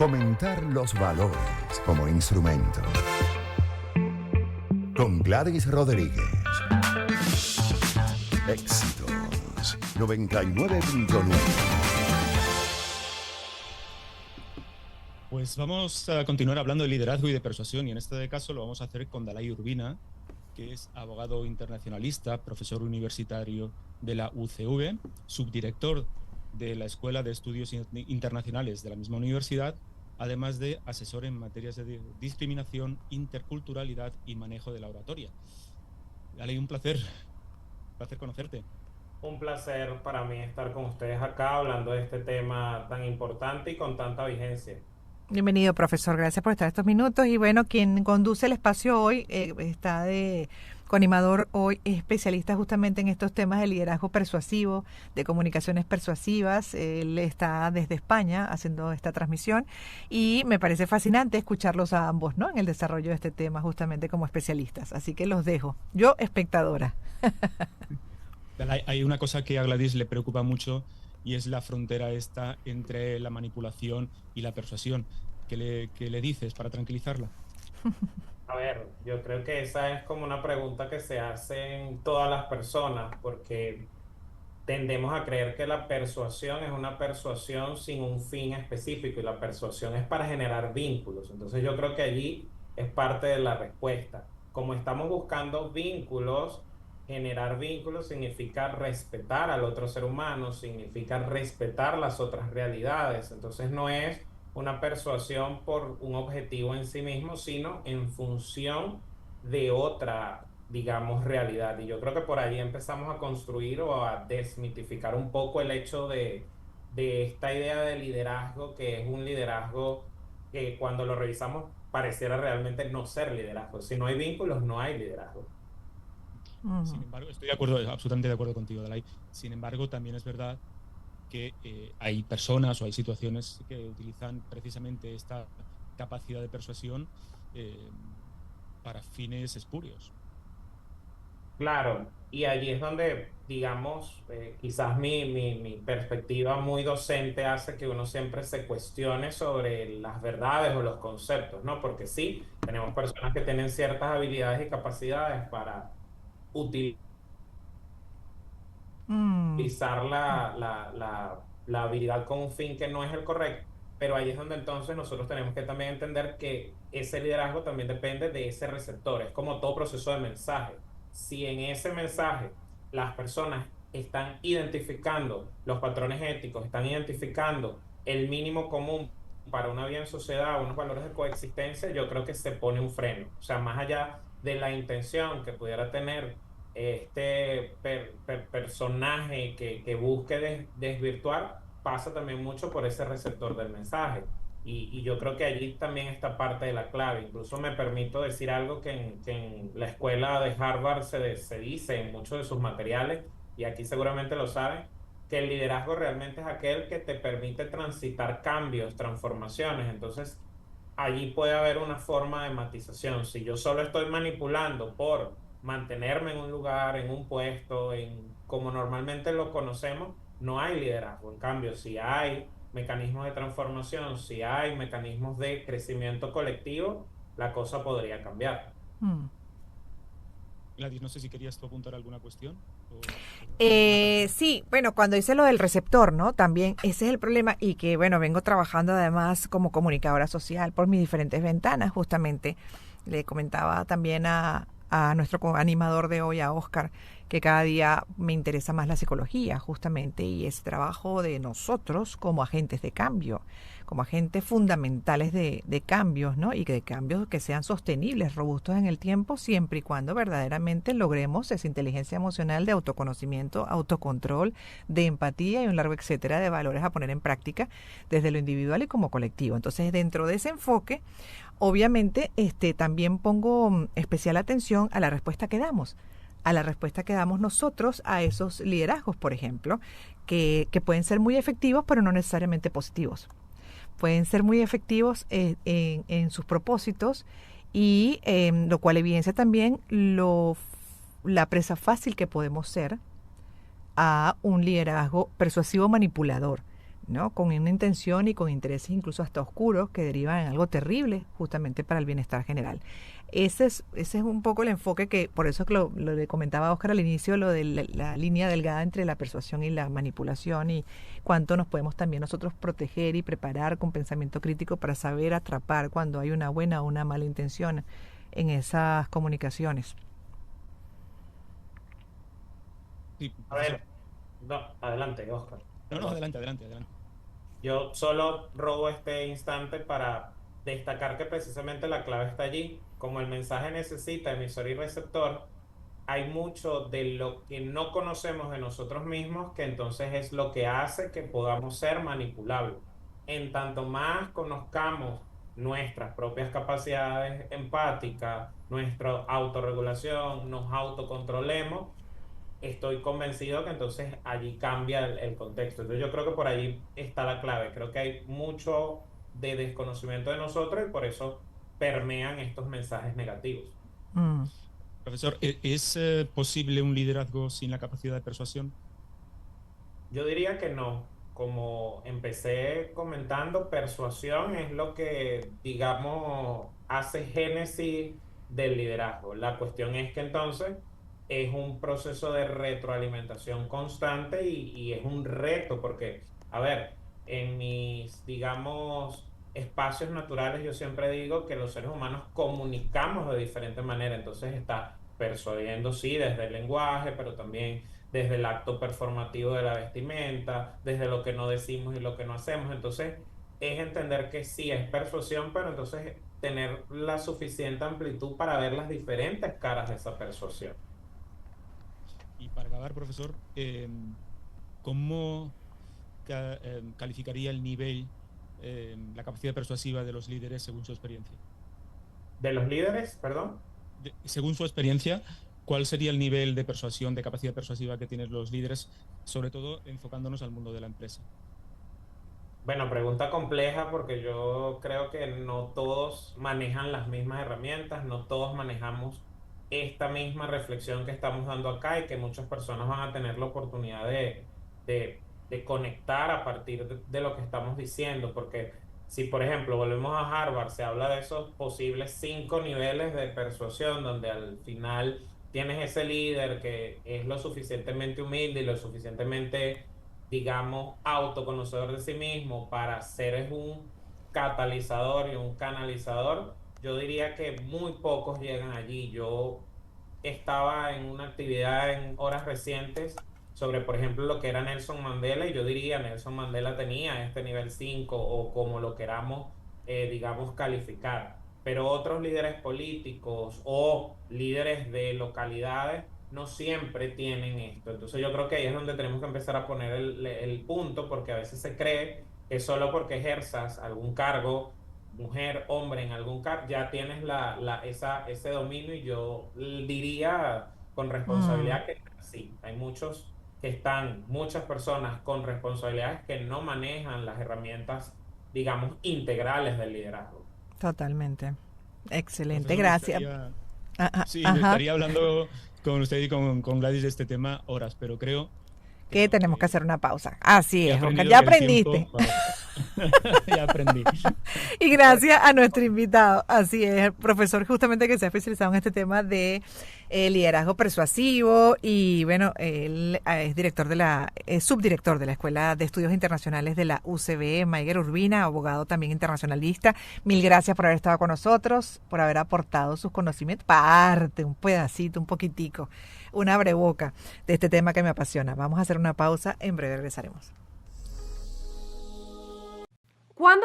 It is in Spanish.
Fomentar los valores como instrumento. Con Gladys Rodríguez. Éxitos 99.9. Pues vamos a continuar hablando de liderazgo y de persuasión, y en este caso lo vamos a hacer con Dalai Urbina, que es abogado internacionalista, profesor universitario de la UCV, subdirector de la Escuela de Estudios Internacionales de la misma universidad, además de asesor en materias de discriminación, interculturalidad y manejo de la oratoria. Dalai, un placer conocerte. Un placer para mí estar con ustedes acá hablando de este tema tan importante y con tanta vigencia. Bienvenido, profesor. Gracias por estar estos minutos. Y bueno, quien conduce el espacio hoy está de coanimador hoy, es especialista justamente en estos temas de liderazgo persuasivo, de comunicaciones persuasivas. Él está desde España haciendo esta transmisión y me parece fascinante escucharlos a ambos, ¿no? En el desarrollo de este tema justamente como especialistas. Así que los dejo. Yo, espectadora. Hay una cosa que a Gladys le preocupa mucho y es la frontera esta entre la manipulación y la persuasión. ¿Qué le dices para tranquilizarla? A ver, yo creo que esa es como una pregunta que se hacen todas las personas, porque tendemos a creer que la persuasión es una persuasión sin un fin específico y la persuasión es para generar vínculos. Entonces yo creo que allí es parte de la respuesta. Como estamos buscando vínculos, generar vínculos significa respetar al otro ser humano, significa respetar las otras realidades. Entonces no es una persuasión por un objetivo en sí mismo, sino en función de otra, digamos, realidad. Y yo creo que por ahí empezamos a construir o a desmitificar un poco el hecho de esta idea de liderazgo, que es un liderazgo que cuando lo revisamos pareciera realmente no ser liderazgo. Si no hay vínculos, no hay liderazgo. Sin embargo, estoy de acuerdo, absolutamente de acuerdo contigo, Dalai. Sin embargo, también es verdad que hay personas o hay situaciones que utilizan precisamente esta capacidad de persuasión para fines espurios. Claro, y allí es donde, digamos, quizás mi perspectiva muy docente hace que uno siempre se cuestione sobre las verdades o los conceptos, ¿no? Porque sí, tenemos personas que tienen ciertas habilidades y capacidades para utilizar la habilidad con un fin que no es el correcto, pero ahí es donde entonces nosotros tenemos que también entender que ese liderazgo también depende de ese receptor, es como todo proceso de mensaje. Si en ese mensaje las personas están identificando los patrones éticos, están identificando el mínimo común para una bien sociedad, unos valores de coexistencia, yo creo que se pone un freno. O sea, más allá de la intención que pudiera tener este personaje que busque desvirtuar, pasa también mucho por ese receptor del mensaje. Y yo creo que allí también está parte de la clave. Incluso me permito decir algo que en la escuela de Harvard se dice en muchos de sus materiales, y aquí seguramente lo saben, que el liderazgo realmente es aquel que te permite transitar cambios, transformaciones. Entonces, allí puede haber una forma de matización. Si yo solo estoy manipulando por mantenerme en un lugar, en un puesto, en como normalmente lo conocemos, no hay liderazgo. En cambio, si hay mecanismos de transformación, si hay mecanismos de crecimiento colectivo, la cosa podría cambiar. Gladys, no sé si querías tú apuntar alguna cuestión. Sí, bueno, cuando dice lo del receptor, ¿no? También ese es el problema y que, bueno, vengo trabajando además como comunicadora social por mis diferentes ventanas, justamente. Le comentaba también a nuestro animador de hoy, a Oscar, que cada día me interesa más la psicología, justamente, y ese trabajo de nosotros como agentes de cambio, como agentes fundamentales de cambios, ¿no? Y de cambios que sean sostenibles, robustos en el tiempo, siempre y cuando verdaderamente logremos esa inteligencia emocional de autoconocimiento, autocontrol, de empatía y un largo etcétera de valores a poner en práctica desde lo individual y como colectivo. Entonces, dentro de ese enfoque, obviamente, también pongo especial atención a la respuesta que damos. A la respuesta que damos nosotros a esos liderazgos, por ejemplo, que pueden ser muy efectivos, pero no necesariamente positivos. Pueden ser muy efectivos en sus propósitos y lo cual evidencia también la presa fácil que podemos ser a un liderazgo persuasivo manipulador. ¿no? Con una intención y con intereses incluso hasta oscuros que derivan en algo terrible justamente para el bienestar general. Ese es un poco el enfoque que, por eso que lo le comentaba a Óscar al inicio, lo de la línea delgada entre la persuasión y la manipulación, y cuánto nos podemos también nosotros proteger y preparar con pensamiento crítico para saber atrapar cuando hay una buena o una mala intención en esas comunicaciones. Sí, A ver, no, adelante, Oscar. no, adelante, adelante, adelante. Yo solo robo este instante para destacar que precisamente la clave está allí. Como el mensaje necesita emisor y receptor, hay mucho de lo que no conocemos de nosotros mismos que entonces es lo que hace que podamos ser manipulables. En tanto más conozcamos nuestras propias capacidades empáticas, nuestra autorregulación, nos autocontrolemos, estoy convencido que entonces allí cambia el contexto. Entonces yo creo que por allí está la clave. Creo que hay mucho de desconocimiento de nosotros y por eso permean estos mensajes negativos. Mm. Profesor, ¿es posible un liderazgo sin la capacidad de persuasión? Yo diría que no. Como empecé comentando, persuasión es lo que, digamos, hace génesis del liderazgo. La cuestión es que entonces es un proceso de retroalimentación constante y es un reto porque, a ver, en mis, digamos, espacios naturales yo siempre digo que los seres humanos comunicamos de diferente manera. Entonces está persuadiendo, sí, desde el lenguaje, pero también desde el acto performativo de la vestimenta, desde lo que no decimos y lo que no hacemos. Entonces, es entender que sí es persuasión, pero entonces tener la suficiente amplitud para ver las diferentes caras de esa persuasión. Y para acabar, profesor, ¿cómo calificaría el nivel, la capacidad persuasiva de los líderes según su experiencia? De los líderes, perdón. Según su experiencia, ¿cuál sería el nivel de persuasión, de capacidad persuasiva que tienen los líderes, sobre todo enfocándonos al mundo de la empresa? Bueno, pregunta compleja porque yo creo que no todos manejan las mismas herramientas, no todos manejamos esta misma reflexión que estamos dando acá y que muchas personas van a tener la oportunidad de conectar a partir de lo que estamos diciendo, porque si por ejemplo volvemos a Harvard, se habla de esos posibles 5 niveles de persuasión, donde al final tienes ese líder que es lo suficientemente humilde y lo suficientemente, digamos, autoconocedor de sí mismo para ser un catalizador y un canalizador. Yo diría que muy pocos llegan allí. Yo estaba en una actividad en horas recientes sobre, por ejemplo, lo que era Nelson Mandela, y yo diría Nelson Mandela tenía este nivel 5 o como lo queramos, digamos, calificar. Pero otros líderes políticos o líderes de localidades no siempre tienen esto. Entonces yo creo que ahí es donde tenemos que empezar a poner el punto, porque a veces se cree que solo porque ejerzas algún cargo, mujer, hombre, en algún cargo, ya tienes ese dominio, y yo diría con responsabilidad que sí, hay muchas personas con responsabilidades que no manejan las herramientas, digamos, integrales del liderazgo. Totalmente. Excelente, Profesor, gracias. sí, Ajá. estaría hablando con usted y con Gladys de este tema horas, pero creo Que tenemos que hacer una pausa. Así he es, Oscar, aprendido ya que el aprendiste. tiempo- Ya aprendí. Y gracias a nuestro invitado, así es, el profesor justamente que se ha especializado en este tema de liderazgo persuasivo, y bueno, él es subdirector de la Escuela de Estudios Internacionales de la UCB, Maiger Urbina, abogado también internacionalista. Mil gracias por haber estado con nosotros, por haber aportado sus conocimientos, parte, un pedacito, un poquitico, una abreboca de este tema que me apasiona. Vamos a hacer una pausa, en breve regresaremos. ¿Cuándo